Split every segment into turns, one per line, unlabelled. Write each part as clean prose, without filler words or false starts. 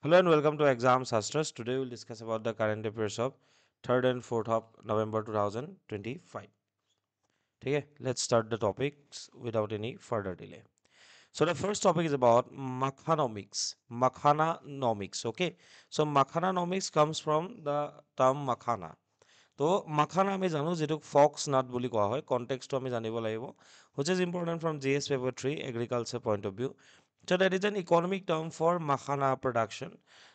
Hello and welcome to Exam Sastras. Today we'll discuss about the current affairs of 3rd and 4th of November 2025. Okay, let's start the topics without any further delay. So the first topic is about Makhanomics. Makhanomics. Okay, so Makhanomics comes from the term Makhana. তো মাখানা আমি জানো যেটোক Fox নাট বুলি কোৱা হয় কনটেক্সটো আমি জানিব লাগিব which is important from GS paper 3 agriculture point of view. So that is an economic term for makhana production.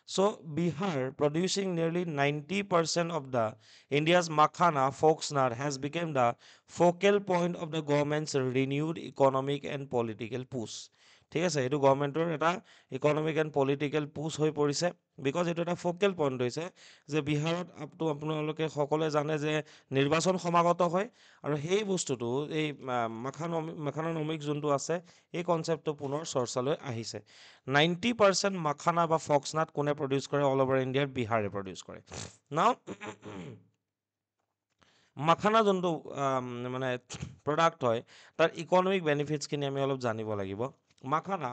So Bihar producing nearly 90% of the India's makhana foxnut has become the focal point of the government's renewed economic and political push. ঠিক আছে এইটো গভৰ্ণমেণ্টৰ এটা economic and political পুছ হৈ পৰিছে because এইটো এটা focal point হৈছে যে বিহাৰত আপটো আপোনালোকে সকলোৱে জানে যে নিৰ্বাচন সমাগত হয় আৰু সেই বস্তুটো এই মাখানমিক যোনটো আছে এই কনচেপ্টটো পুনৰ চৰ্চালৈ আহিছে 90% মাখানা বা ফক্সনাট কোনে প্ৰডিউচ কৰে অল অভাৰ ইণ্ডিয়াৰ বিহাৰে প্ৰডিউচ কৰে নাও মাখানা যোনটো মানে প্ৰডাক্ট হয় তাৰ ইকনমিক বেনিফিটছখিনি আমি অলপ জানিব লাগিব makhana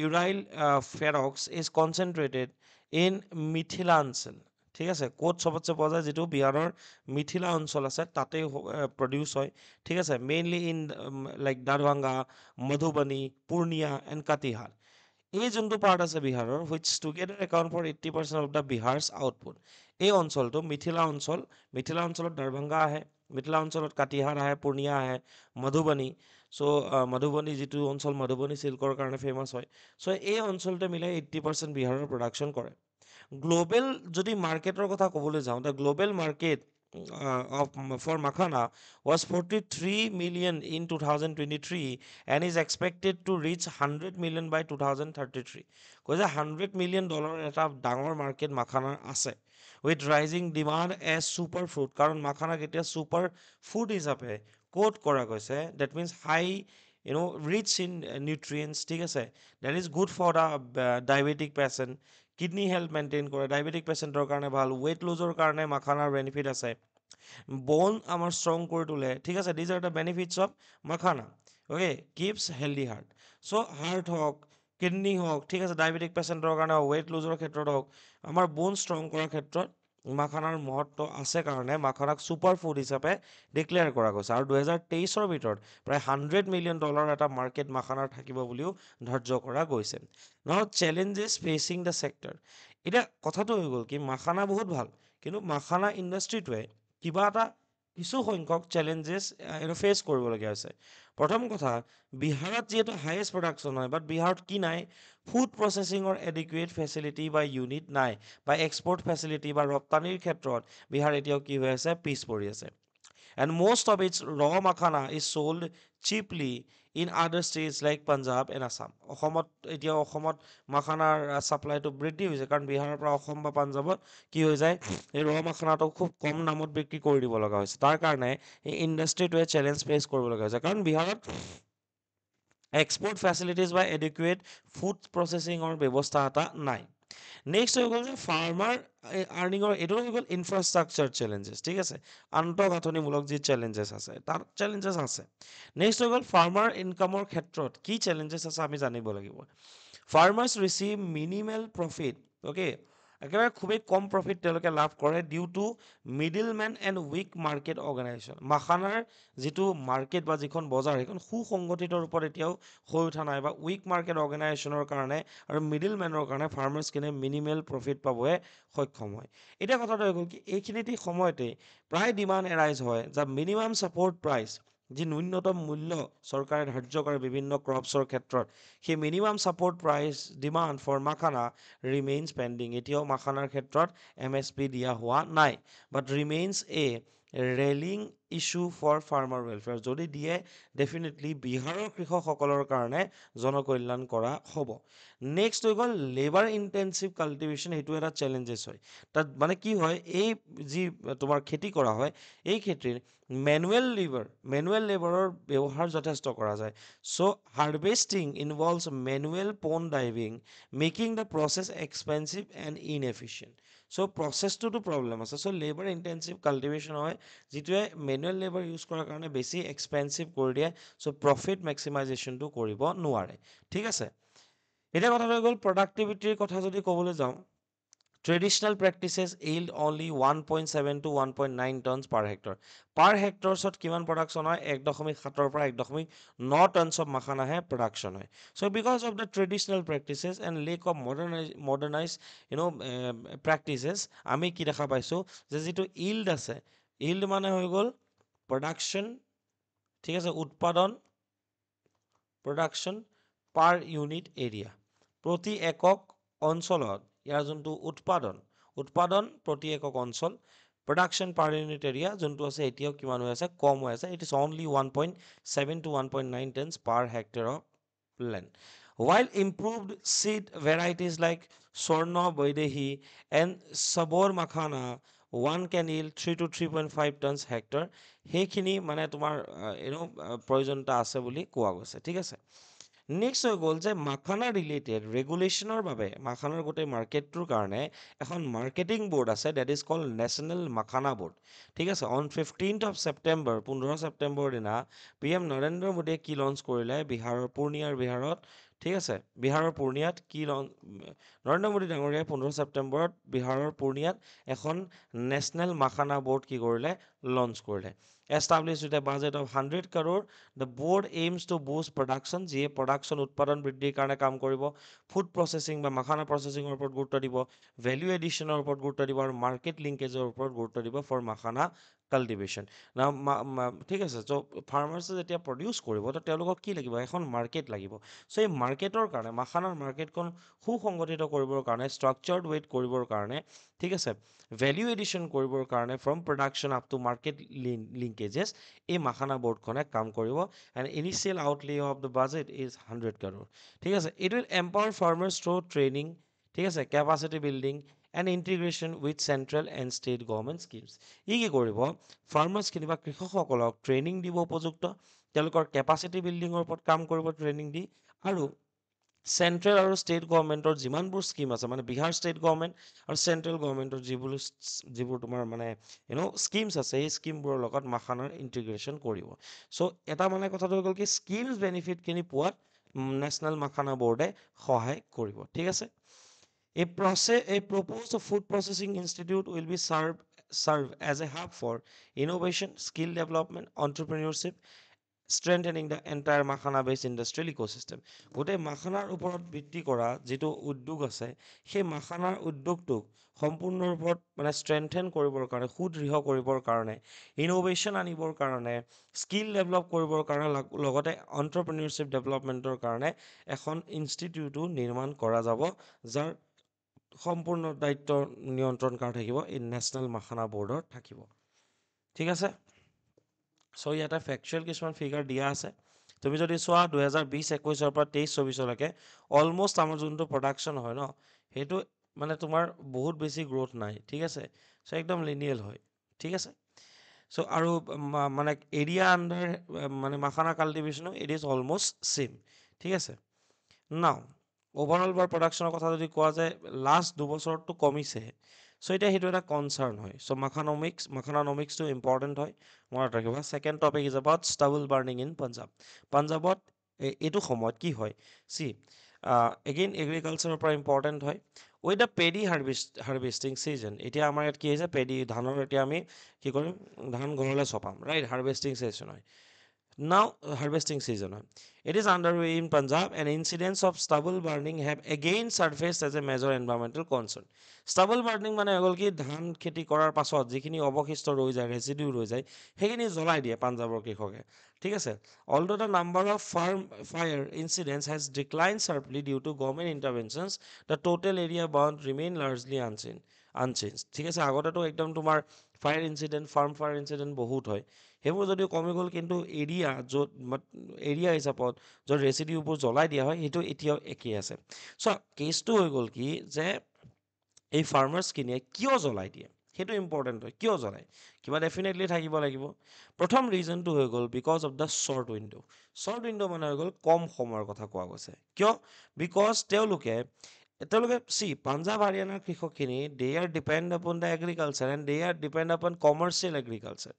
euryale ferox is concentrated in Mithilanchal ঠিক আছে ক'ত চবতছে পোৱা যায় যিটো বিহাৰৰ মিথিলা অঞ্চল আছে তাতেই প্ৰডিউচ হয় ঠিক আছে mainly in like Darbhanga Madhubani Purnia and Katihar এই যোনটো পাৰ্ট আছে বিহাৰৰ which together account for 80% of the Bihar's output এই অঞ্চলটো মিথিলা অঞ্চলত দাৰভাংগা আহে মিথিলা অঞ্চলত কাটিহাৰ আহে পূৰ্ণিয়া আহে মধুবনী মধুবনী যিটো অঞ্চল মধুবনী চিল্কৰ কাৰণে ফেমাছ হয় চ' এই অঞ্চলটোৱে মিলাই 80% বিহাৰৰ প্ৰডাকশ্যন কৰে গ্ল'বেল যদি মাৰ্কেটৰ কথা ক'বলৈ যাওঁ the global market for makhana was 43 million in 2023 and is expected to reach 100 million by 2033 কৈছে $100 million এটা ডাঙৰ মাৰ্কেট মাখানাৰ আছে with rising demand as super food কাৰণ মাখানাক এতিয়া super food হিচাপে কোট কৰা গৈছে that means high rich in nutrients ঠিক আছে that is good for the diabetic patient kidney health maintain কৰে ডায়েবেটিক পেচেণ্টৰ কাৰণে ভাল ৱেইট লুজৰ কাৰণে মাখানাৰ বেনিফিট আছে বন আমাৰ ষ্ট্ৰং কৰি তোলে ঠিক আছে these are the benefits of makhana okay keeps healthy heart so' heart হওক কিডনি হওক ঠিক আছে ডায়েবেটিক পেচেণ্টৰ কাৰণে ৱেইট লুজৰ ক্ষেত্ৰত হওক আমাৰ বন ষ্ট্ৰং কৰাৰ ক্ষেত্ৰত মাখানাৰ মহত্ব আছে কাৰণে মাখানাক ছুপাৰ ফুড হিচাপে ডিক্লেয়াৰ কৰা গৈছে আৰু 2023 ভিতৰত প্ৰায় $100 million এটা মাৰ্কেট মাখানাৰ থাকিব বুলিও ধাৰ্য কৰা গৈছে নাও চেলেঞ্জেছ ফেচিং দ্য ছেক্টৰ এতিয়া কথাটো হৈ গ'ল কি মাখানা বহুত ভাল কিন্তু মাখানা ইণ্ডাষ্ট্ৰিটোৱে কিবা এটা কিছু সংখ্যক চেলেঞ্জেছ ফেচ কৰিবলগীয়া হৈছে প্ৰথম কথা বিহাৰত যিহেতু হায়েষ্ট প্ৰডাকশ্যন হয় বাট বিহাৰত কি নাই ফুড প্ৰচেছিঙৰ এডিকুৱেট ফেচিলিটি বা ইউনিট নাই বা এক্সপৰ্ট ফেচিলিটি বা ৰপ্তানিৰ ক্ষেত্ৰত বিহাৰ এতিয়াও কি হৈ আছে পিছ পৰি আছে and most of its raw makhana is sold cheaply in other states like Punjab and Assam. অসমত এতিয়া অসমত মাখানাৰ ছাপ্লাইটো বৃদ্ধি হৈছে কাৰণ বিহাৰৰ পৰা অসম বা পাঞ্জাৱত কি হৈ যায় এই ৰ মাখানাটো খুব কম দামত বিক্ৰী কৰি দিব লগা হৈছে তাৰ কাৰণে এই ইণ্ডাষ্ট্ৰিটোৱে চেলেঞ্জ ফেচ কৰিব লগা হৈছে কাৰণ বিহাৰত এক্সপৰ্ট ফেচিলিটিজ বা এডিকুৱেট ফুড প্ৰচেছিঙৰ ব্যৱস্থা এটা নাই নেক্সট হৈ গ'ল যে ফাৰ্মাৰ আৰ্নিঙৰ এইটো হৈ গ'ল ইনফ্ৰাষ্ট্ৰাকচাৰ চেলেঞ্জেছ ঠিক আছে আন্তঃগাঁথনিমূলক যি চেলেঞ্জেছ আছে তাৰ চেলেঞ্জেছ আছে নেক্সট হৈ গ'ল ফাৰ্মাৰ ইনকামৰ ক্ষেত্ৰত কি চেলেঞ্জেছ আছে আমি জানিব লাগিব farmers receive minimal profit okay একেবাৰে খুবেই কম প্ৰফিট তেওঁলোকে লাভ কৰে due to middle men and weak market organisation মাখানাৰ যিটো মাৰ্কেট বা যিখন বজাৰ সেইখন সুসংগঠিত ৰূপত এতিয়াও হৈ উঠা নাই বা উইক মাৰ্কেট অৰ্গেনাইজেশ্যনৰ কাৰণে আৰু মিডিল মেনৰ কাৰণে ফাৰ্মাৰ্ছখিনিয়ে মিনিমেল প্ৰফিট পাবলৈ সক্ষম হয় এতিয়া কথাটো হৈ গ'ল কি এইখিনিতে সময়তে প্ৰায় ডিমাণ্ড এৰাইজ হয় যে মিনিমাম ছাপৰ্ট প্ৰাইচ যি ন্যূনতম মূল্য চৰকাৰে ধাৰ্য কৰে বিভিন্ন ক্ৰপছৰ ক্ষেত্ৰত সেই minimum support price demand for makhana remains pending এতিয়াও মাখানাৰ ক্ষেত্ৰত MSP দিয়া হোৱা নাই but remains rallying issue for farmer welfare যদি দিয়ে ডেফিনেটলি বিহাৰৰ কৃষকসকলৰ কাৰণে জনকল্যাণ কৰা হ'ব নেক্সট হৈ গ'ল লেবাৰ ইনটেনচিভ কাল্টিভেশ্যন সেইটো এটা চেলেঞ্জেছ হয় তাত মানে কি হয় এই যি তোমাৰ খেতি কৰা হয় এই খেতিৰ মেনুৱেল লেবাৰৰ ব্যৱহাৰ যথেষ্ট কৰা যায় so' harvesting involves manual pond diving making the process expensive and inefficient so' প্ৰচেছটোতো প্ৰব্লেম আছে চ' লেবাৰ ইনটেনচিভ কাল্টিভেশ্যন হয় যিটোৱে মেনুৱেল লেবাৰ ইউজ কৰাৰ কাৰণে বেছি এক্সপেঞ্চিভ কৰি দিয়ে চ' প্ৰফিট মেক্সিমাইজেশ্যনটো কৰিব নোৱাৰে ঠিক আছে এতিয়া কথাটো হৈ গ'ল প্ৰডাক্টিভিটিৰ কথা যদি ক'বলৈ যাওঁ, traditional practices yield only 1.7 to 1.9 tons per hectare. পাৰ হেক্টৰছত কিমান প্ৰডাকশ্যন হয়? 1.7 পৰা 1.9 টনছ অফ মাখানাহে প্ৰডাকশ্যন হয়। So' because of the traditional practices and lack of modernise practices, আমি কি দেখা পাইছোঁ যে যিটো yield আছে, yield মানে হৈ গ'ল প্ৰডাকশ্যন, ঠিক আছে, উৎপাদন, প্ৰডাকশ্যন পাৰ ইউনিট এৰিয়া, প্ৰতি একক অঞ্চলত ইয়াৰ যোনটো উৎপাদন প্ৰতি একক অঞ্চল, প্ৰডাকশ্যন পাৰ ইউনিট এৰিয়া যোনটো আছে এতিয়াও কিমান হৈ আছে? কম হৈ আছে। It is only 1.7 to 1.9 tons per hectare of land. While improved seed varieties like Swarna, Vaidehi and Sabor Makhana, one can yield 3 to 3.5 tons hectare, সেইখিনি মানে তোমাৰ প্ৰয়োজনীয়তা আছে বুলি কোৱা গৈছে, ঠিক আছে। নেক্সট হৈ গ'ল যে মাখানা ৰিলেটেড ৰেগুলেশ্যনৰ বাবে মাখানাৰ গোটেই মাৰ্কেটটোৰ কাৰণে এখন মাৰ্কেটিং বৰ্ড আছে, that is called national Makhana board, ঠিক আছে। অন 15th of September, 15 ছেপ্টেম্বৰৰ দিনা PM নৰেন্দ্ৰ মোদীয়ে কি লঞ্চ কৰিলে? পূৰ্ণিয়াৰ বিহাৰত, ঠিক আছে, বিহাৰৰ পূৰ্ণিয়াত কি নৰেন্দ্ৰ মোদী ডাঙৰীয়াই 15 ছেপ্টেম্বৰত বিহাৰৰ পূৰ্ণিয়াত এখন নেশ্যনেল মাখানা বৰ্ড কি কৰিলে? লঞ্চ কৰিলে। Established with a budget of 100 crore, the board aims to boost production, যিয়ে প্ৰডাকশ্যন উৎপাদন বৃদ্ধিৰ কাৰণে কাম কৰিব, ফুড প্ৰচেছিং বা মাখানা প্ৰচেছিঙৰ ওপৰত গুৰুত্ব দিব, ভেলু এডিশ্যনৰ ওপৰত গুৰুত্ব দিব আৰু মাৰ্কেট লিংকেজৰ ওপৰত গুৰুত্ব দিব ফৰ মাখানা কাল্টিভেশ্যন। ঠিক আছে, চ' ফাৰ্মাৰ্ছে যেতিয়া প্ৰডিউচ কৰিব তো তেওঁলোকক কি লাগিব? এখন মাৰ্কেট লাগিব। চ' এই মাৰ্কেটৰ কাৰণে, মাখানাৰ মাৰ্কেটখন সুসংগঠিত কৰিবৰ কাৰণে, ষ্ট্ৰাকচাৰ্ড ৱেইট কৰিবৰ কাৰণে, ঠিক আছে, ভেলিউ এডিশ্যন কৰিবৰ কাৰণে, from production up to market linkages, এই মাখানা বৰ্ডখনে কাম কৰিব। And initial outlay of the budget is 100 crore, ঠিক আছে। It will empower farmers through training, ঠিক আছে, capacity building and integration with central and state government schemes. ই কি কৰিব? ফাৰ্মাৰ্ছখিনি বা কৃষকসকলক ট্ৰেইনিং দিব উপযুক্ত, তেওঁলোকৰ কেপাচিটি বিল্ডিঙৰ ওপৰত কাম কৰিব ট্ৰেইনিং দি, আৰু চেণ্ট্ৰেল আৰু ষ্টেট গভৰ্ণমেণ্টৰ যিমানবোৰ স্কিম আছে, মানে বিহাৰ ষ্টেট গভৰ্ণমেণ্ট আৰু চেণ্ট্ৰেল গভৰ্ণমেণ্টৰ যিবোৰ তোমাৰ মানে স্কিমছ আছে, সেই স্কিমবোৰৰ লগত মাখানাৰ ইণ্টিগ্ৰেশ্যন কৰিব। চ' এটা মানে কথাটো হৈ গ'ল কি স্কিমছ বেনিফিটখিনি পোৱাত নেশ্যনেল মাখানা বৰ্ডে সহায় কৰিব, ঠিক আছে। A proposed food processing institute will be serve as a hub for innovation, skill development, entrepreneurship, strengthening the entire makhana based industrial ecosystem. গোটেই মাখানাৰ ওপৰত ভিত্তি কৰা যিটো উদ্যোগ আছে, সেই মাখানাৰ উদ্যোগটোক সম্পূৰ্ণ ৰূপত মানে ষ্ট্ৰেংথেন কৰিবৰ কাৰণে, সুদৃঢ় কৰিবৰ কাৰণে, ইনোভেশ্যন আনিবৰ কাৰণে, স্কিল ডেভেলপ কৰিবৰ কাৰণে, লগতে এণ্টাৰপ্ৰিনিয়ৰশ্বিপ ডেভেলপমেণ্টৰ কাৰণে এখন ইনষ্টিটিউটো নিৰ্মাণ কৰা যাব, যাৰ সম্পূৰ্ণ দায়িত্ব নিয়ন্ত্ৰণ কাৰ থাকিব? এই নেশ্যনেল মাখানা বৰ্ডৰ থাকিব, ঠিক আছে। চ' ইয়াতে ফেকচুৱেল কিছুমান ফিগাৰ দিয়া আছে। তুমি যদি চোৱা 2020-21 পৰা 23-24লৈকে অলমষ্ট আমাৰ যোনটো প্ৰডাকশ্যন হয় ন, সেইটো মানে তোমাৰ বহুত বেছি গ্ৰ'থ নাই, ঠিক আছে। চ' একদম লিনিয়েল হয়, ঠিক আছে। চ' আৰু মানে এৰিয়া আণ্ডাৰ মানে মাখানা কাল্টিভেশ্যনো ইট ইজ অলমষ্ট ছেম, ঠিক আছে। নাও অভাৰঅল বাৰ প্ৰডাকশ্যনৰ কথা যদি কোৱা যায়, লাষ্ট দুবছৰতটো কমিছে। চ' এতিয়া সেইটো এটা কনচাৰ্ণ হয়। চ' মাখানানমিক্সটো ইম্পৰ্টেণ্ট হয়, মনত ৰাখিবা। Second topic is about stubble burning in Punjab. পাঞ্জাৱত এইটো সময়ত কি হয়? চি এগেইন এগ্ৰিকালচাৰৰ পৰা ইম্পৰ্টেণ্ট হয়। With the paddy harvesting season, এতিয়া আমাৰ ইয়াত কি হৈছে? ধানৰ এতিয়া আমি কি কৰিম? ধান ঘৰলৈ চপাম, ৰাইট? হাৰ্ভেষ্টিং ছিজন হয়। Now harvesting season. It is underway in Punjab and incidents of stubble burning have again surfaced as a major environmental concern. Stubble burning মানে হ'ল কি ধান খেতি কৰাৰ পাছত যিখিনি অৱশিষ্ট ৰৈ যায়, ৰেচিডিউ ৰৈ যায়, সেইখিনি জ্বলাই দিয়ে পাঞ্জাৱৰ কৃষকে, ঠিক আছে। Although the number of farm fire incidents has declined sharply due to government interventions, the total area burned remain largely unchanged, ঠিক আছে। আগতেতো একদম তোমাৰ ফাৰ্ম ফায়াৰ ইনচিডেণ্ট বহুত হয়, সেইবোৰ যদিও কমি গ'ল, কিন্তু এৰিয়া হিচাপত য'ত ৰেচিডিউবোৰ জ্বলাই দিয়া হয়, সেইটো এতিয়াও একেই আছে। চ' কেছটো হৈ গ'ল কি যে এই ফাৰ্মাৰ্ছখিনিয়ে কিয় জ্বলাই দিয়ে, সেইটো ইম্পৰ্টেণ্ট হয়। কিয় জ্বলায়? কিবা ডেফিনেটলি থাকিব লাগিব। প্ৰথম ৰিজনটো হৈ গ'ল because of the short window' মানে হৈ গ'ল কম সময়ৰ কথা কোৱা গৈছে। কিয়? বিকজ তেওঁলোকে তেওঁলোকে পাঞ্জাৱ হাৰিয়ানাৰ কৃষকখিনি they are depend upon the agriculture and they are depend upon commercial agriculture.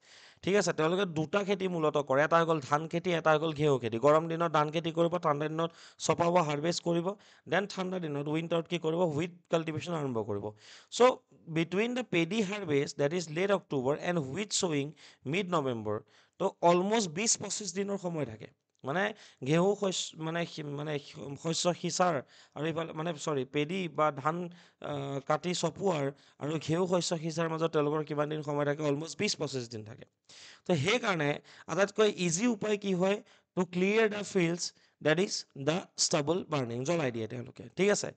ঠিক আছে, তেওঁলোকে দুটা খেতি মূলত কৰে, এটা হৈ গ'ল ধান খেতি, এটা হৈ গ'ল ঘেঁহু খেতি। গৰম দিনত ধান খেতি কৰিব, ঠাণ্ডা দিনত চপাব হাৰ্ভেষ্ট কৰিব, দেন ঠাণ্ডা দিনত উইণ্টাৰত কি কৰিব, হুইট কাল্টিভেশ্যন আৰম্ভ কৰিব। So' between the paddy harvest that is late October and wheat শ্ব'য়িং মিড নৱেম্বৰ, তো অলমষ্ট 20-25 দিনৰ সময় থাকে। মানে ঘেঁহু শস্য মানে শস্য সিঁচাৰ আৰু এইফালে পেডি বা ধান কাটি চপোৱাৰ আৰু ঘেঁহু শস্য সিঁচাৰ মাজত তেওঁলোকৰ কিমান দিন সময় থাকে, অলমষ্ট 20-25 দিন থাকে। তো সেইকাৰণে আটাইতকৈ ইজি উপায় কি হয়, to clear the fields that is the stubble burning, জ্বলাই দিয়ে তেওঁলোকে। ঠিক আছে,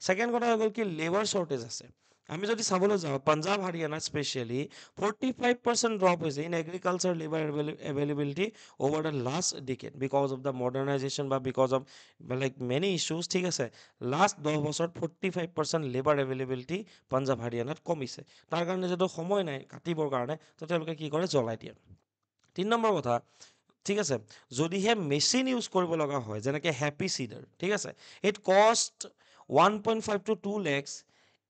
ছেকেণ্ড কথা হৈ গ'ল কি লেবাৰ শ্বৰ্টেজ আছে। আমি যদি চাবলৈ যাওঁ পাঞ্জাৱ হাৰিয়ানাত স্পেচিয়েলি 45% ড্ৰপ হৈছে in agriculture labour availability over the last decade because of the modernisation বা বিকজ অফ মেনি ইছ্যুজ। ঠিক আছে, লাষ্ট 10 বছৰত 45% লেবাৰ এভেইলেবিলিটি পাঞ্জাৱ হাৰিয়ানাত কমিছে। তাৰ কাৰণে যিটো সময় নাই কাটিবৰ কাৰণে, তো তেওঁলোকে কি কৰে, জ্বলাই দিয়ে। 3 নম্বৰ কথা, ঠিক আছে, যদিহে মেচিন ইউজ কৰিব লগা হয় যেনেকৈ হেপী চিডাৰ, ঠিক আছে, ইট কষ্ট 1.5 to 2 lakhs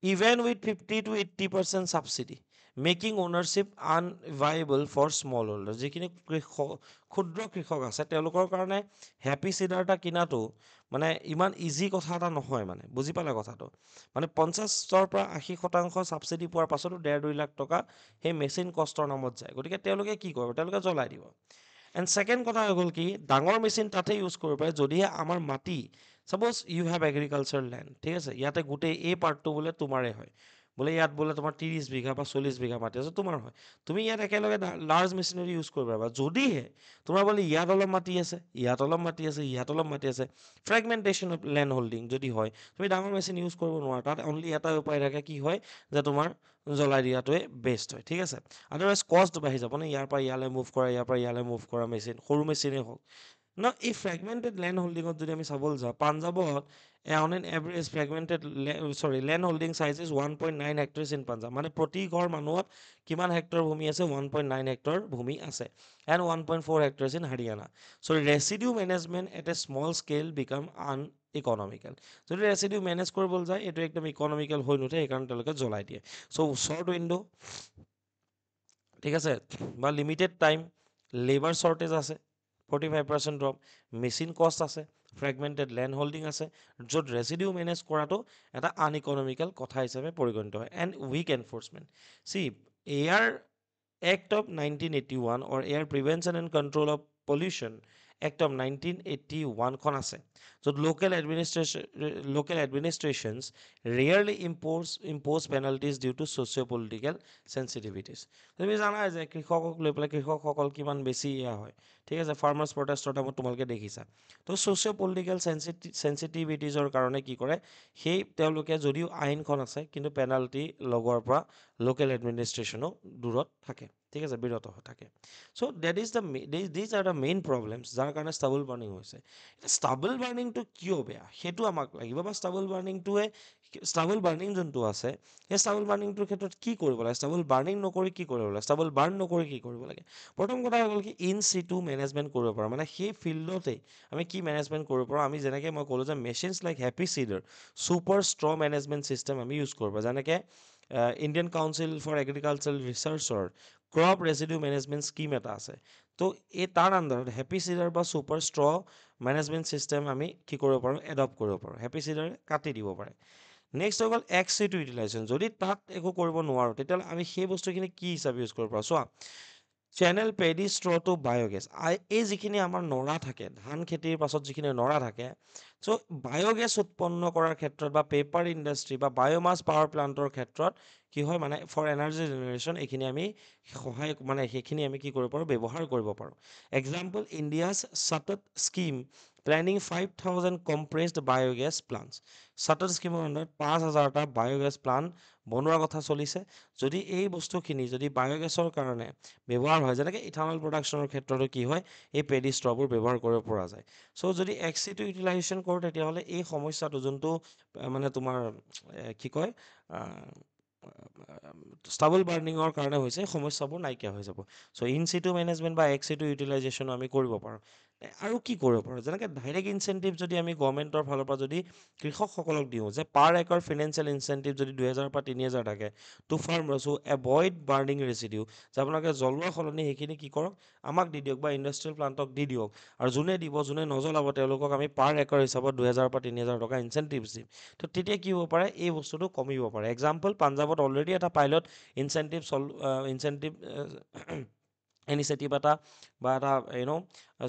even with 50 to 80% subsidy, making ownership unviable for small holder. যিখিনি ক্ষুদ্ৰ কৃষক আছে তেওঁলোকৰ কাৰণে হেপী চিডাৰ এটা কিনাটো মানে ইমান ইজি কথা এটা নহয়, মানে বুজি পালে কথাটো। মানে 50-ৰ পৰা 80% ছাবচিডি পোৱাৰ পাছতো 1.5-2 লাখ টকা সেই মেচিন কষ্টৰ নামত যায়। গতিকে তেওঁলোকে কি কৰিব, তেওঁলোকে জ্বলাই দিব। এণ্ড ছেকেণ্ড কথা হৈ গ'ল কি, ডাঙৰ মেচিন তাতে ইউজ কৰিব পাৰে যদিহে আমাৰ মাটি, suppose you have agriculture land, ঠিক আছে, ইয়াতে গোটেই এই পাৰ্টটো বোলে তোমাৰে হয়, বোলে ইয়াত বোলে তোমাৰ 30 বিঘা বা 40 বিঘা মাটি আছে, তোমাৰ হয়, তুমি ইয়াত একেলগে লাৰ্জ মেচিনাৰী ইউজ কৰিব পাৰিবা। যদিহে তোমাৰ বোলে ইয়াত অলপ মাটি আছে, ইয়াত অলপ মাটি আছে, ইয়াত অলপ মাটি আছে, ফ্ৰেগমেণ্টেশ্যন অফ লেণ্ড হোল্ডিং যদি হয়, তুমি ডাঙৰ মেচিন ইউজ কৰিব নোৱাৰা। তাত অনলি এটা উপায় থাকে, কি হয়, যে তোমাৰ জ্বলাই দিয়াটোৱে বেষ্ট হয়। ঠিক আছে, আদাৰৱাইজ কষ্ট বাঢ়ি যাব নে, ইয়াৰ পৰা ইয়ালৈ মুভ কৰা, ইয়াৰ পৰা ইয়ালৈ মুভ কৰা মেচিন, সৰু মেচিনেই হওক ন। এই ফ্ৰেগমেণ্টেড লেণ্ড হোল্ডিঙত যদি আমি চাবলৈ যাওঁ, পাঞ্জাৱত on an average fragmented land holding size is 1.9 hectares in Punjab. মানে প্ৰতি ঘৰ মানুহত কিমান হেক্টৰ ভূমি আছে, 1.9 হেক্টৰ ভূমি আছে। And 1.4 hectares in Haryana. So' residue management at a small scale become economical. যদি ৰেচিডিউ মেনেজ কৰিবলৈ যায়, এইটো একদম ইকনমিকেল হৈ নুঠে, সেইকাৰণে তেওঁলোকে জ্বলাই দিয়ে। চ' শ্বৰ্ট উইণ্ড', ঠিক আছে, বা লিমিটেড টাইম, লেবাৰ শ্বৰ্টেজ আছে, 45% ড্ৰপ, মেচিন কষ্ট আছে, ফ্ৰেগমেণ্টেড লেণ্ড হোল্ডিং আছে, য'ত ৰেচিডিউ মেনেজ কৰাটো এটা আনইকনমিকেল কথা হিচাপে পৰিগণিত হয়। And weak enforcement, air act of 1981 or air prevention and control of pollution act of 1981খন আছে, য'ত local administrations rarely impose penalties due to socio' political sensitivities. তুমি জানাই যে কৃষকক লৈ পেলাই কৃষকসকল কিমান বেছি এয়া হয়। ঠিক আছে, ফাৰ্মাৰ্ছ প্ৰটেষ্টৰ টাইমত তোমালোকে দেখিছা। তো ছ'চিঅ' পলিটিকেল চেঞ্চিটিভিটিজৰ কাৰণে কি কৰে, সেই তেওঁলোকে যদিও আইনখন আছে, কিন্তু পেনাল্টি লগোৱাৰ পৰা লোকেল এডমিনিষ্ট্ৰেশ্যনো দূৰত থাকে। ঠিক আছে, বিৰত থাকে। So' that is these are the main problems যাৰ কাৰণে ষ্টাবল বাৰ্ণিং হৈছে। ষ্টাবল বাৰ্ণিংটো কিয় বেয়া সেইটো আমাক লাগিব, বা ষ্টাবল বাৰ্ণিং যোনটো আছে, সেই ষ্টাবল বাৰ্ণিংটোৰ ক্ষেত্ৰত কি কৰিব লাগে, ষ্টাবল বাৰ্ণিং নকৰি কি কৰিব লাগে, ষ্টাবল বাৰ্ণ নকৰি কি কৰিব লাগে। প্ৰথম কথা হ'ল কি, ইন চিটু মেনেজমেণ্ট কৰিব পাৰোঁ। মানে সেই ফিল্ডতেই আমি কি মেনেজমেণ্ট কৰিব পাৰোঁ, আমি যেনেকৈ মই ক'লোঁ যে machines like happy seeder, super straw management system আমি ইউজ কৰিব পাৰোঁ। যেনেকৈ ইণ্ডিয়ান কাউন্সিল ফৰ এগ্ৰিকালচাৰেল ৰিচাৰ্চৰ ক্ৰপ ৰেচিডিউ মেনেজমেণ্ট স্কিম এটা আছে। তো তাৰ আণ্ডাৰত হেপী চিডাৰ বা ছুপাৰ ষ্ট্ৰ মেনেজমেণ্ট ছিষ্টেম আমি কি কৰিব পাৰোঁ, এডপ্ট কৰিব পাৰোঁ। হেপী চিডাৰে কাটি দিব পাৰে। নেক্সট হৈ গ'ল এক্স চিটু ইউটিলাইজেশ্যন। যদি তাত একো কৰিব নোৱাৰোঁ, তেতিয়াহ'লে আমি সেই বস্তুখিনি কি হিচাপে ইউজ কৰিব পাৰোঁ, চোৱা, channel paddy straw to biogas. এই যিখিনি আমাৰ নৰা থাকে, ধান খেতিৰ পাছত যিখিনি নৰা থাকে, চ' বায়'গেছ উৎপন্ন কৰাৰ ক্ষেত্ৰত বা পেপাৰ ইণ্ডাষ্ট্ৰি বা বায়'মাছ পাৱাৰ প্লাণ্টৰ ক্ষেত্ৰত কি হয়, মানে ফৰ এনাৰ্জি জেনেৰেশ্যন এইখিনি আমি সেইখিনি আমি কি কৰিব পাৰোঁ, ব্যৱহাৰ কৰিব পাৰোঁ। Example, India's SATAT scheme planning 5,000 compressed biogas plants. SATAT স্কিমৰ আণ্ডাৰত 5,000টা বায়'গেছ প্লাণ্ট বনোৱাৰ কথা চলিছে। যদি এই বস্তুখিনি যদি বায়'গেছৰ কাৰণে ব্যৱহাৰ হয়, যেনেকৈ ইথানল প্ৰডাকশ্যনৰ ক্ষেত্ৰতো কি হয়, এই পেডি ষ্ট্ৰবোৰ ব্যৱহাৰ কৰিব পৰা যায়। চ' যদি এক্স চিটু ইউটিলাইজেশ্যন কৰোঁ, তেতিয়াহ'লে এই সমস্যাটো যোনটো মানে তোমাৰ কি কয়, ষ্টাবল বাৰ্ণিঙৰ কাৰণে হৈছে, সমস্যাবোৰ নাইকিয়া হৈ যাব। চ' ইন চিটু মেনেজমেণ্ট বা এক্স চিটু ইউটিলাইজেশ্যনো আমি কৰিব পাৰোঁ। আৰু কি কৰিব পাৰোঁ যেনেকৈ ডাইৰেক্ট ইনচেণ্টিভ যদি আমি গভৰ্ণমেণ্টৰ ফালৰ পৰা যদি কৃষকসকলক দিওঁ যে পাৰ একৰ ফিনেন্সিয়েল ইনচেণ্টিভ যদি 2,000 পৰা 3,000 থাকে টু ফাৰ্মাৰ্ছ হু এভইড বাৰ্নিং ৰেচিডিউ যে আপোনালোকে জ্বলোৱাৰ সলনি সেইখিনি কি কৰক আমাক দি দিয়ক বা ইণ্ডাষ্ট্ৰিয়েল প্লাণ্টক দি দিয়ক আৰু যোনে দিব যোনে নজ্বলাব তেওঁলোকক আমি পাৰ একৰ হিচাপত 2,000 পৰা 3,000 টকা ইনচেণ্টিভ দিম তো তেতিয়া কি হ'ব পাৰে এই বস্তুটো কমিব পাৰে এক্সাম্পল পাঞ্জাৱত অলৰেডি এটা পাইলট ইনচেণ্টিভ ইনিচিয়েটিভ এটা বা এটা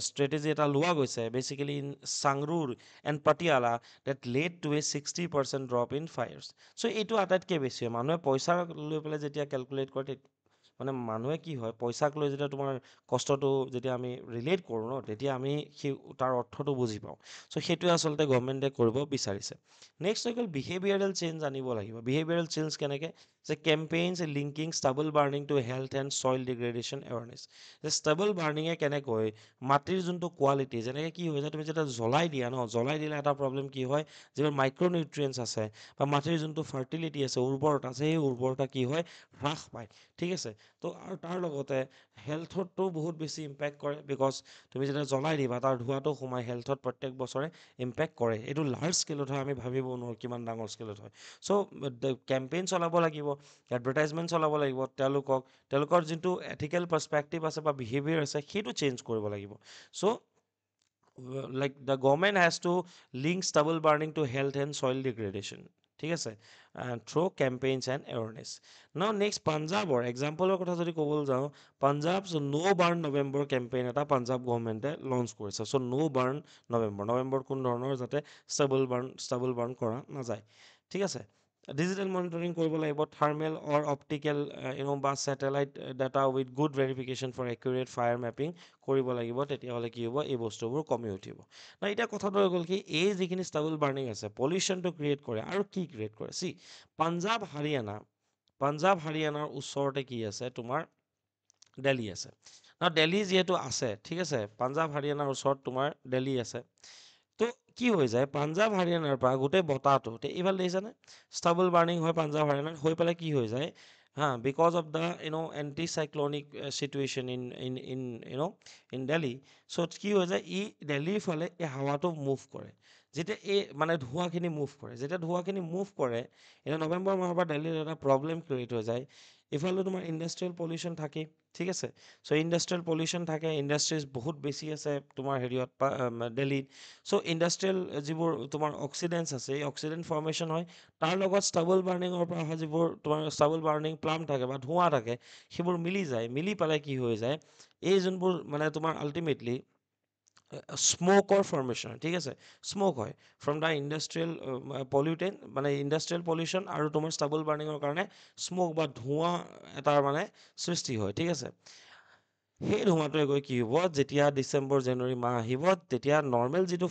ষ্ট্ৰেটেজি এটা লোৱা গৈছে basically in Sangrur and Patiala that led to a 60% drop in fires so' এইটো আটাইতকৈ বেছি হয় মানুহে পইচা লৈ পেলাই যেতিয়া কেলকুলেট কৰে মানে মানুহে কি হয় পইচাক লৈ যেতিয়া তোমাৰ কষ্টটো যেতিয়া আমি ৰিলেট কৰোঁ ন তেতিয়া আমি সেই তাৰ অৰ্থটো বুজি পাওঁ চ' সেইটোৱে আচলতে গভৰ্ণমেণ্টে কৰিব বিচাৰিছে নেক্সট হৈ গ'ল বিহেভিয়াৰেল চেঞ্জ আনিব লাগিব বিহেভিয়াৰেল চেঞ্জ কেনেকৈ যে campaigns linking stubble burning to health and soil degradation awareness যে ষ্টেবল বাৰ্ণিঙে কেনেকৈ মাটিৰ যোনটো কোৱালিটি যেনেকৈ কি হৈ যায় তুমি যেতিয়া জ্বলাই দিয়া ন জ্বলাই দিলে এটা প্ৰব্লেম কি হয় যিবোৰ মাইক্ৰ'নিউট্ৰিয়েণ্টছ আছে বা মাটিৰ যোনটো ফাৰ্টিলিটি আছে উৰ্বৰতা আছে সেই উৰ্বৰতা কি হয় হ্ৰাস পায় ঠিক আছে তো আৰু তাৰ লগতে হেল্থতো বহুত বেছি ইম্পেক্ট কৰে বিকজ তুমি যেতিয়া জ্বলাই দিবা তাৰ ধোঁৱাটো সোমাই হেল্থত প্ৰত্যেক বছৰে ইম্পেক্ট কৰে এইটো লাৰ্জ স্কেলত হয় আমি ভাবিব নোৱাৰোঁ কিমান ডাঙৰ স্কেলত হয় চ' কেম্পেইন চলাব লাগিব এডভাৰটাইজমেণ্ট চলাব লাগিব তেওঁলোকৰ যোনটো এথিকেল পাৰ্চপেক্টিভ আছে বা বিহেভিয়াৰ আছে সেইটো চেঞ্জ কৰিব লাগিব চ' like the government has to link stubble burning to health and soil degradation ঠিক আছে থ্ৰু কেম্পেইনছ এণ্ড এৱাৰনেছ নাও নেক্সট পাঞ্জাৱৰ এক্সাম্পলৰ কথা যদি ক'বলৈ যাওঁ পাঞ্জাৱ ন' বাৰ্ণ নৱেম্বৰ কেম্পেইন এটা পাঞ্জাৱ গভৰ্ণমেণ্টে লঞ্চ কৰিছে চ' ন' বাৰ্ণ নৱেম্বৰত কোনো ধৰণৰ যাতে ষ্টাবল বাৰ্ণ কৰা নাযায় ঠিক আছে ডিজিটেল মনিটৰিং কৰিব লাগিব থাৰ্মেল অৰ অপটিকেল বা satellite data with good verification for accurate fire mapping কৰিব লাগিব তেতিয়াহ'লে কি হ'ব এই বস্তুবোৰ কমি উঠিব না এতিয়া কথাটো হৈ গ'ল কি এই যিখিনি ষ্টাবল বাৰ্ণিং আছে পলিউশ্যনটো ক্ৰিয়েট কৰে আৰু কি ক্ৰিয়েট কৰে পাঞ্জাৱ হাৰিয়ানাৰ ওচৰতে কি আছে তোমাৰ দিল্লী আছে না দিল্লী যিহেতু আছে ঠিক আছে পাঞ্জাৱ হাৰিয়ানাৰ ওচৰত তোমাৰ দিল্লী আছে তো কি হৈ যায় পাঞ্জাৱ হাৰিয়ানাৰ পৰা গোটেই বতাহটো এইফালে দেখিছানে ষ্টাবল বাৰ্ণিং হয় পাঞ্জাৱ হাৰিয়ানাত হৈ পেলাই কি হৈ যায় হা because of the anti cyclonic situation in Delhi so' কি হৈ যায় দিল্লীৰ ফালে এই হাৱাটো মুভ কৰে যেতিয়া এই মানে ধোঁৱাখিনি মুভ কৰে যেতিয়া ধোঁৱাখিনি মুভ কৰে এতিয়া নৱেম্বৰ মাহৰ পৰা দিল্লীত এটা প্ৰব্লেম ক্ৰিয়েট হৈ যায় ইফালে তোমাৰ ইণ্ডাষ্ট্ৰিয়েল পলিউশ্যন থাকেই ঠিক আছে চ' ইণ্ডাষ্ট্ৰিয়েল পলিউশ্যন থাকে ইণ্ডাষ্ট্ৰিজ বহুত বেছি আছে তোমাৰ হেৰিয়ত দিল্লীত চ' ইণ্ডাষ্ট্ৰিয়েল যিবোৰ তোমাৰ অক্সিডেণ্টছ আছে এই অক্সিডেণ্ট ফৰ্মেশ্যন হয় তাৰ লগত ষ্টাবল বাৰ্ণিঙৰ পৰা অহা যিবোৰ তোমাৰ ষ্টাবল বাৰ্ণিং প্লাম থাকে বা ধোঁৱা থাকে সেইবোৰ মিলি যায় মিলি পেলাই কি হৈ যায় এই যোনবোৰ মানে তোমাৰ আল্টিমেটলি স্ম'কৰ ফৰ্মেশ্যন ঠিক আছে স্ম'ক হয় ফ্ৰম দ্য ইণ্ডাষ্ট্ৰিয়েল পলিউটেণ্ট মানে ইণ্ডাষ্ট্ৰিয়েল পলিউশ্যন আৰু তোমাৰ ষ্টাবল বাৰ্ণিঙৰ কাৰণে স্ম'ক বা ধোঁৱা এটাৰ মানে সৃষ্টি হয় ঠিক আছে সেই ধোঁৱাটোৱে গৈ কি হ'ব যেতিয়া ডিচেম্বৰ জানুৱাৰী মাহ আহিব তেতিয়া নৰ্মেল যিটো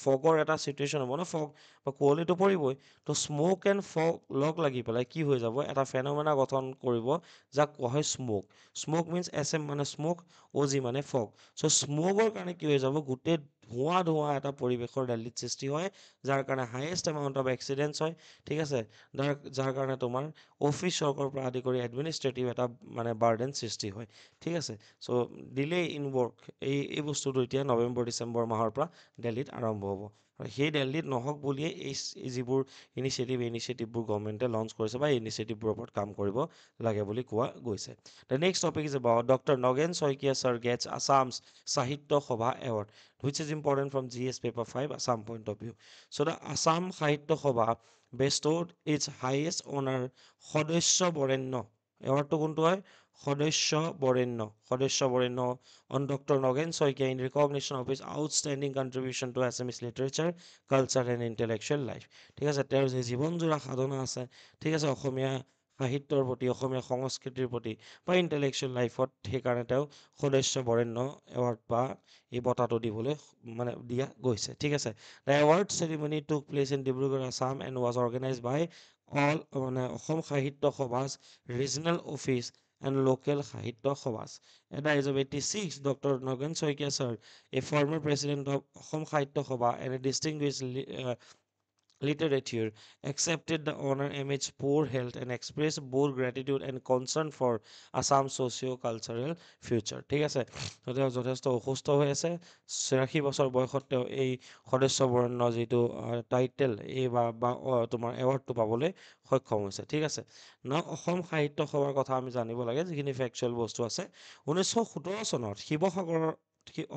ফগৰ এটা চিটুৱেশ্যন হ'ব ন ফগ বা কুঁৱলীটো পৰিবই তো স্ম'ক এণ্ড ফগ লগ লাগি পেলাই কি হৈ যাব এটা ফেনমেনা গঠন কৰিব যাক কোৱা হয় স্ম'ক মিনছ SM মানে স্ম'ক OG মানে ফগ চ' স্ম'কৰ কাৰণে কি হৈ যাব গোটেই ধোঁৱা এটা পৰিৱেশৰ দিল্লীত সৃষ্টি হয় যাৰ কাৰণে হায়েষ্ট এমাউণ্ট অফ এক্সিডেণ্টছ হয় ঠিক আছে যাৰ কাৰণে তোমাৰ অফিচ ৱৰ্কৰ পৰা আদি কৰি এডমিনিষ্ট্ৰেটিভ এটা মানে বাৰ্ডেন সৃষ্টি হয় ঠিক আছে চ' ডিলে ইন ৱৰ্ক এই বস্তুটো এতিয়া নৱেম্বৰ ডিচেম্বৰ মাহৰ পৰা দিল্লীত আৰম্ভ হ'ব আৰু সেই দিল্লীত নহওক বুলিয়ে এই যিবোৰ ইনিচিয়েটিভবোৰ গভৰ্ণমেণ্টে লঞ্চ কৰিছে বা ইনিচিয়েটিভবোৰৰ ওপৰত কাম কৰিব লাগে বুলি কোৱা গৈছে the next topic is about doctor Nagen Saikia sir gets Assam's সাহিত্য সভা award which is important from GS paper 5 Assam point of view. So the Assam Sahitya Sabha bestowed its highest honor Shodesya Borenno. এৱাৰ্ডটো কোনটো হয় সদস্য বৰেণ্য on Dr. Nogen Soikia in recognition of his outstanding contribution to Assamese literature, culture and intellectual life. ঠিক আছে তেওঁৰ যে জীৱনজোৰা সাধনা আছে ঠিক আছে অসমীয়া সাহিত্যৰ প্ৰতি অসমীয়া সংস্কৃতিৰ প্ৰতি বা ইণ্টেলেকচুৱেল লাইফত সেইকাৰণে তেওঁ সদস্য বৰেণ্য এৱাৰ্ড বা এই বঁটাটো দিবলৈ মানে দিয়া গৈছে ঠিক আছে the award ceremony took place in Dibrugarh Assam and was organised by all মানে Asom Sahitya Sabha's regional office and local Sahitya Sabha's At the age of 86, Dr. Nogen Soikia sir, a former president of Assam Sahitya Sabha and a distinguished literature, accepted the honor amidst poor health and expressed both gratitude and concern for Assam's socio-cultural future. ঠিক আছে, তো তেওঁ যথেষ্ট অসুস্থ হৈ আছে। ৮৬ বছৰ বয়সত তেওঁ এই সদস্য বৰেণ্য যিটো টাইটেল এই তোমাৰ এৱাৰ্ডটো পাবলৈ সক্ষম হৈছে। ঠিক আছে, অসম সাহিত্য সভাৰ কথা আমি জানিব লাগে, যিখিনি ফেকচুৱেল বস্তু আছে। 1917 চনত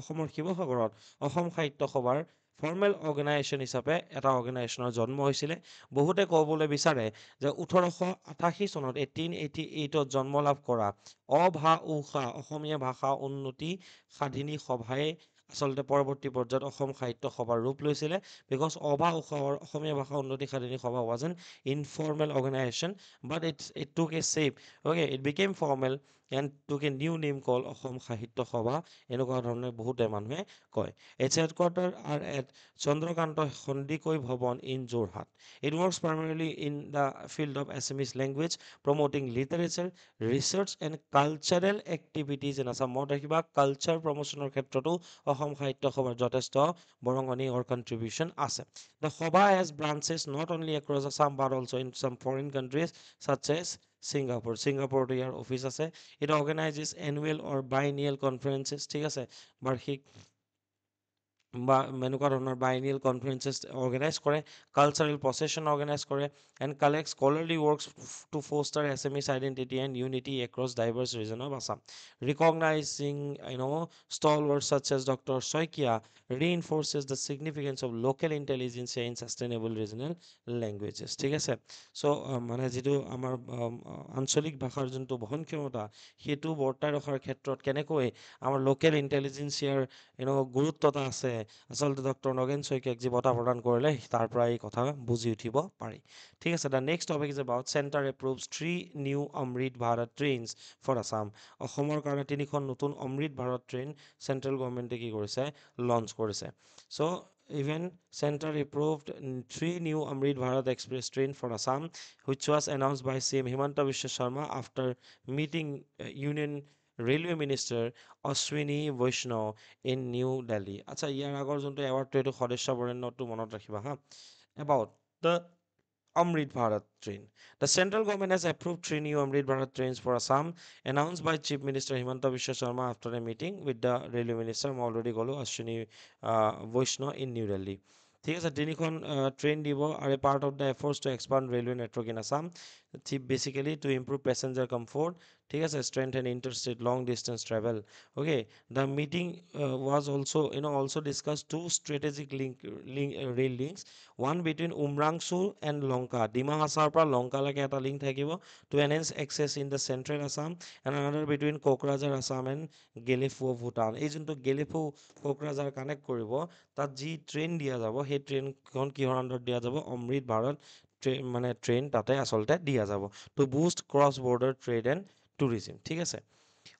অসমৰ শিৱসাগৰত অসম সাহিত্য সভাৰ ফৰ্মেল অৰ্গেনাইজেশ্যন হিচাপে এটা অৰ্গেনাইজেশ্যনৰ জন্ম হৈছিলে। বহুতে ক'বলৈ বিচাৰে যে 1888 চনত 1888ত জন্ম লাভ কৰা উষা অসমীয়া ভাষা উন্নতি সাধিনী সভাই আচলতে পৰৱৰ্তী পৰ্যায়ত অসম সাহিত্য সভাৰ ৰূপ লৈছিলে। বিকজ উষাৰ অসমীয়া ভাষা Unnati Sadhini Sabha was an informal organisation, but it took a shape, okay, it became formal and took a new name call Asam Sahitya Sabha, এনেকুৱা ধৰণে বহুতে মানুহে কয়। Its headquarters are at Chandrakanta Sondikoi Bhavan in Jorhat. It works primarily in the field of Assamese language, promoting literature, research and cultural activities in Assam. মই দেখিবা culture প্ৰমোচনৰ ক্ষেত্ৰতো অসম সাহিত্য সভাৰ যথেষ্ট বৰঙণি or contribution আছে। The Sabha has branches not only across Assam but also in some foreign countries such as Singapore. ছিংগাপুৰতো year office আছে। It organizes annual or biennial conferences, ঠিক আছে, বাৰ্ষিক বা এনেকুৱা ধৰণৰ বাইনিয়েল কনফাৰেঞ্চেছ অৰ্গেনাইজ কৰে, কালচাৰেল প্ৰচেছন অৰ্গেনাইজ কৰে, and collect scholarly works to foster Assamese identity and unity across diverse region of Assam. Recognising stalwarts such as Dr. Soikia reinforces the significance of local intelligence in sustainable regional languages. ঠিক আছে, চ' মানে যিটো আমাৰ আঞ্চলিক ভাষাৰ যোনটো বহন ক্ষমতা সেইটো বৰ্তাই ৰখাৰ ক্ষেত্ৰত কেনেকৈ আমাৰ লোকেল ইণ্টেলিজেঞ্চিয়াৰ গুৰুত্ব এটা আছে, আচলতে ডক্টৰ নগেন শইকীয়াক যি বঁটা প্ৰদান কৰিলে তাৰ পৰা এই কথা বুজি উঠিব পাৰি। ঠিক আছে, the next topic is about centre approves 3 new Amrit Bharat trains for Assam. অসমৰ কাৰণে 3খন নতুন অমৃত ভাৰত ট্ৰেইন চেণ্ট্ৰেল গভৰ্ণমেণ্টে কি কৰিছে, লঞ্চ কৰিছে। চ' even center approved 3 new Amrit Bharat Express train for Assam, which was announced by CM Himanta Biswa Sharma after meeting Union Railway Minister Ashwini Vaishnaw in New Delhi. আচ্ছা, ইয়াৰ আগৰ যোনটো এৱাৰ্ডটো এইটো সদস্য বৰেণ্যটো মনত ৰাখিবা হা। About the Amrit Bharat train. The central government has approved 3 new Amrit Bharat trains for Assam, announced by Chief Minister Himanta Biswa Sharma after a meeting with the Railway Minister, মই already ক'লো, Ashwini Vaishnaw in New Delhi. ঠিক আছে, 3খন train দিব আৰু a part of the efforts to expand railway network in Assam, basically to improve passenger comfort, ঠিক আছে, strengthen interstate long distance travel. Okay, the meeting was also discussed two strategic rail links, one between Umrangso and Lonka, Dima Hasar পৰা লংকালৈকে এটা link থাকিব to enhance access in the central Assam, and another between Kokrajhar Assam and Geliphu Bhutan. এই যোনটো গেলিফু Kokrajhar connect কৰিব, তাত যি train দিয়া যাব সেই ট্ৰেইনখন কিহৰ আণ্ডাৰত দিয়া যাব, অমৃত ভাৰত মানে ট্ৰেইন তাতে আচলতে দিয়া যাব to boost cross border trade and tourism. ঠিক আছে,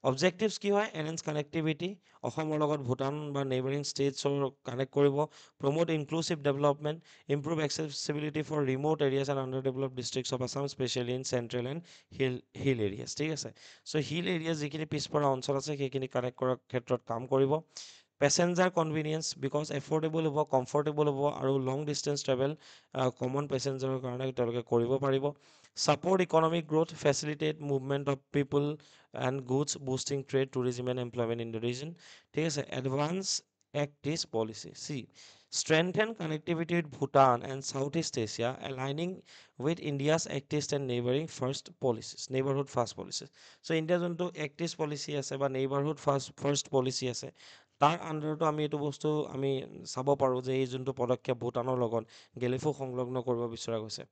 অবজেক্টিভছ কি হয়, এনহেন্স কানেক্টিভিটি, অসমৰ লগত ভূটান বা নেইবাৰিং ষ্টেটছৰ কানেক্ট কৰিব, promote inclusive development, improve accessibility for remote areas and under develop districts of Assam, specially in central and hill areas. ঠিক আছে, চ' হিল এৰিয়াছ যিখিনি পিছপৰা অঞ্চল আছে সেইখিনি কানেক্ট কৰাৰ ক্ষেত্ৰত কাম কৰিব। পেচেঞ্জাৰ কনভিনিয়েঞ্চ, বিকজ এফৰ্ডেবল হ'ব, কমফৰ্টেবল হ'ব আৰু লং ডিষ্টেঞ্চ ট্ৰেভেল কমন পেচেঞ্জাৰৰ কাৰণে তেওঁলোকে কৰিব পাৰিব। Support economic growth, facilitate movement of people and goods, boosting trade, tourism and employment in the region. ঠিক আছে, advance act East policy. Strengthen connectivity with Bhutan and Southeast Asia, aligning with India's Act East and neighboring first policies, neighborhood first policies. So India যোনটো Act East policy আছে বা neighborhood first policy আছে, তাৰ আণ্ডাৰতো আমি এইটো বস্তু আমি চাব পাৰোঁ যে এই যোনটো পদক্ষেপ ভূটানৰ লগত গেলিফু সংলগ্ন কৰিব বিচৰা গৈছে,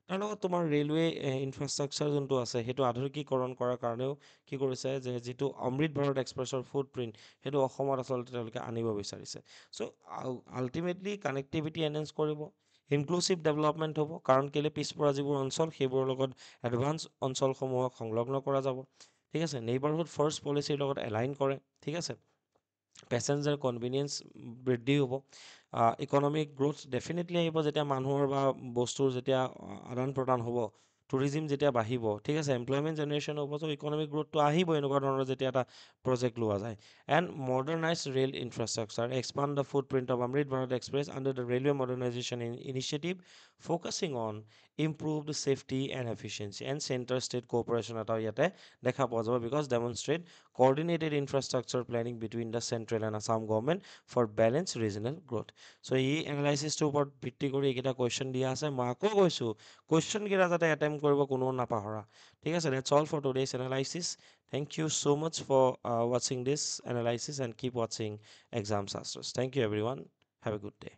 তাৰ লগত তোমাৰ ৰেলৱে ইনফ্ৰাষ্ট্ৰাকচাৰ যোনটো আছে সেইটো আধুনিকীকৰণ কৰাৰ কাৰণেও কি কৰিছে, যে যিটো অমৃত ভাৰত এক্সপ্ৰেছৰ ফুটপ্ৰিণ্ট সেইটো অসমত আচলতে তেওঁলোকে আনিব বিচাৰিছে। চ' আল্টিমেটলি কানেক্টিভিটি এনহেঞ্চ কৰিব, ইনক্লুচিভ ডেভেলপমেণ্ট হ'ব, কাৰণ কেলৈ পিছপৰা যিবোৰ অঞ্চল সেইবোৰৰ লগত এডভান্স অঞ্চলসমূহক সংলগ্ন কৰা যাব। ঠিক আছে, নেইবাৰহুড ফাৰ্ষ্ট পলিচিৰ লগত এলাইন কৰে। ঠিক আছে, পেচেঞ্জাৰ কনভিনিয়েঞ্চ বৃদ্ধি হ'ব, ইকনমিক গ্ৰ'থ ডেফিনেটলি আহিব যেতিয়া মানুহৰ বা বস্তুৰ যেতিয়া আদান প্ৰদান হ'ব, টুৰিজিম যেতিয়া বাঢ়িব। ঠিক আছে, এমপ্লয়মেণ্ট জেনেৰেশ্যন হ'ব, চ' ইকনমিক গ্ৰ'থটো আহিব এনেকুৱা ধৰণৰ যেতিয়া এটা প্ৰজেক্ট লোৱা যায়। And modernise rail infrastructure, expand the footprint of Amrit Bharat express under the railway modernisation initiative focusing on improved safety and efficiency and center state cooperation এটাও ইয়াতে দেখা পোৱা যাব because demonstrate coordinated infrastructure planning between the central and Assam government for balanced regional growth. So এই এনালাইচিছটোৰ ওপৰত ভিত্তি কৰি এইকেইটা কুৱেশ্যন দিয়া আছে মই আকৌ কৈছোঁ কুৱেশ্যন কেইটা যাতে এটেম্প কৰিব কোনো নাপাহৰা ঠিক আছে that's all for today's analysis. Thank you so much for watching this analysis and keep watching Exam Sastras. Thank you everyone. Have a good day.